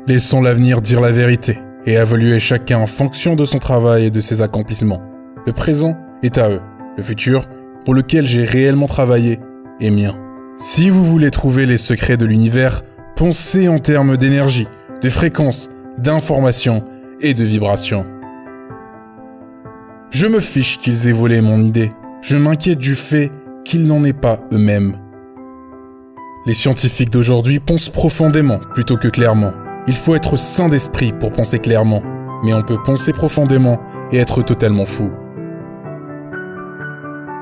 Laissons l'avenir dire la vérité et évaluer chacun en fonction de son travail et de ses accomplissements. Le présent est à eux. Le futur, pour lequel j'ai réellement travaillé, est mien. Si vous voulez trouver les secrets de l'univers, pensez en termes d'énergie, de fréquence, d'information et de vibration. Je me fiche qu'ils aient volé mon idée. Je m'inquiète du fait qu'ils n'en aient pas eux-mêmes. Les scientifiques d'aujourd'hui pensent profondément plutôt que clairement. Il faut être sain d'esprit pour penser clairement, mais on peut penser profondément et être totalement fou.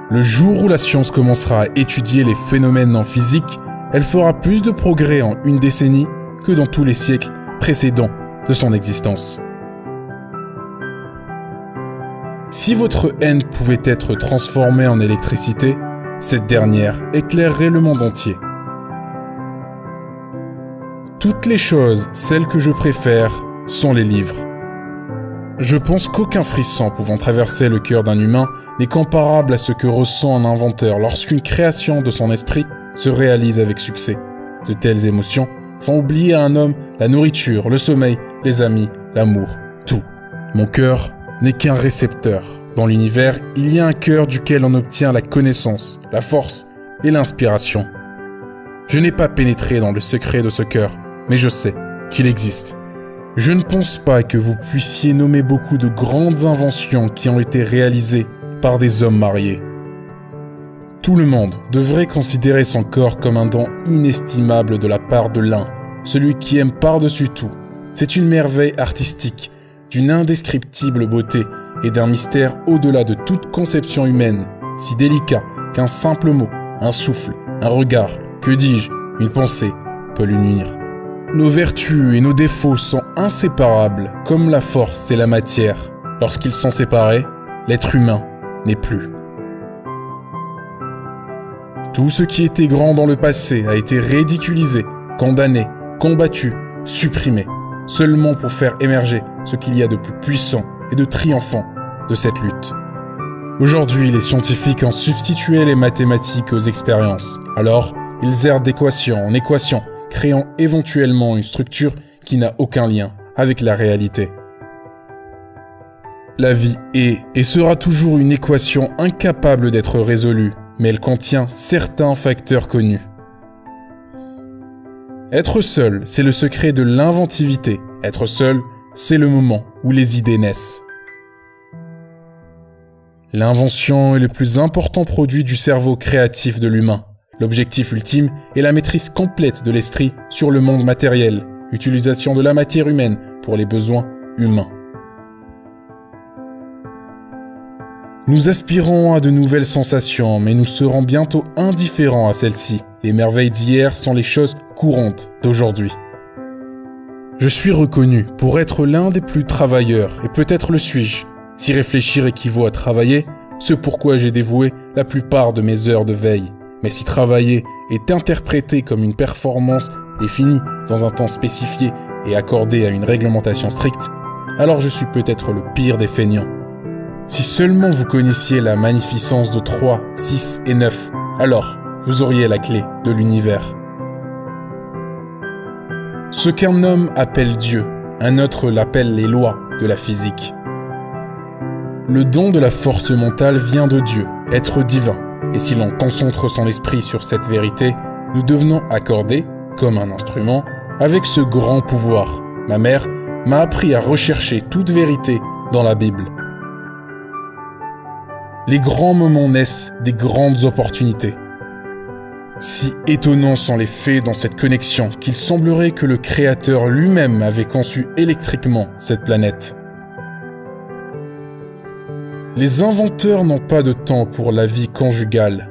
Le jour où la science commencera à étudier les phénomènes en physique, elle fera plus de progrès en une décennie que dans tous les siècles précédents de son existence. Si votre haine pouvait être transformée en électricité, cette dernière éclairerait le monde entier. Toutes les choses, celles que je préfère, sont les livres. Je pense qu'aucun frisson pouvant traverser le cœur d'un humain n'est comparable à ce que ressent un inventeur lorsqu'une création de son esprit se réalise avec succès. De telles émotions font oublier à un homme la nourriture, le sommeil, les amis, l'amour, tout. Mon cœur n'est qu'un récepteur. Dans l'univers, il y a un cœur duquel on obtient la connaissance, la force et l'inspiration. Je n'ai pas pénétré dans le secret de ce cœur, mais je sais qu'il existe. Je ne pense pas que vous puissiez nommer beaucoup de grandes inventions qui ont été réalisées par des hommes mariés. Tout le monde devrait considérer son corps comme un don inestimable de la part de l'un, celui qui aime par-dessus tout. C'est une merveille artistique, d'une indescriptible beauté et d'un mystère au-delà de toute conception humaine, si délicat qu'un simple mot, un souffle, un regard, que dis-je, une pensée peut l'unir. Nos vertus et nos défauts sont inséparables, comme la force et la matière. Lorsqu'ils sont séparés, l'être humain n'est plus. Tout ce qui était grand dans le passé a été ridiculisé, condamné, combattu, supprimé, seulement pour faire émerger ce qu'il y a de plus puissant et de triomphant de cette lutte. Aujourd'hui, les scientifiques ont substitué les mathématiques aux expériences. Alors, ils errent d'équation en équation, créant éventuellement une structure qui n'a aucun lien avec la réalité. La vie est et sera toujours une équation incapable d'être résolue, mais elle contient certains facteurs connus. Être seul, c'est le secret de l'inventivité. Être seul, c'est le moment où les idées naissent. L'invention est le plus important produit du cerveau créatif de l'humain. L'objectif ultime est la maîtrise complète de l'esprit sur le monde matériel, utilisation de la matière humaine pour les besoins humains. Nous aspirons à de nouvelles sensations, mais nous serons bientôt indifférents à celles-ci. Les merveilles d'hier sont les choses courantes d'aujourd'hui. Je suis reconnu pour être l'un des plus travailleurs, et peut-être le suis-je. Si réfléchir équivaut à travailler, ce pourquoi j'ai dévoué la plupart de mes heures de veille. Mais si travailler est interprété comme une performance définie dans un temps spécifié et accordé à une réglementation stricte, alors je suis peut-être le pire des feignants. Si seulement vous connaissiez la magnificence de 3, 6 et 9, alors vous auriez la clé de l'univers. Ce qu'un homme appelle Dieu, un autre l'appelle les lois de la physique. Le don de la force mentale vient de Dieu, être divin. Et si l'on concentre son esprit sur cette vérité, nous devenons accordés, comme un instrument, avec ce grand pouvoir. Ma mère m'a appris à rechercher toute vérité dans la Bible. Les grands moments naissent des grandes opportunités. Si étonnants sont les faits dans cette connexion qu'il semblerait que le Créateur lui-même avait conçu électriquement cette planète. Les inventeurs n'ont pas de temps pour la vie conjugale,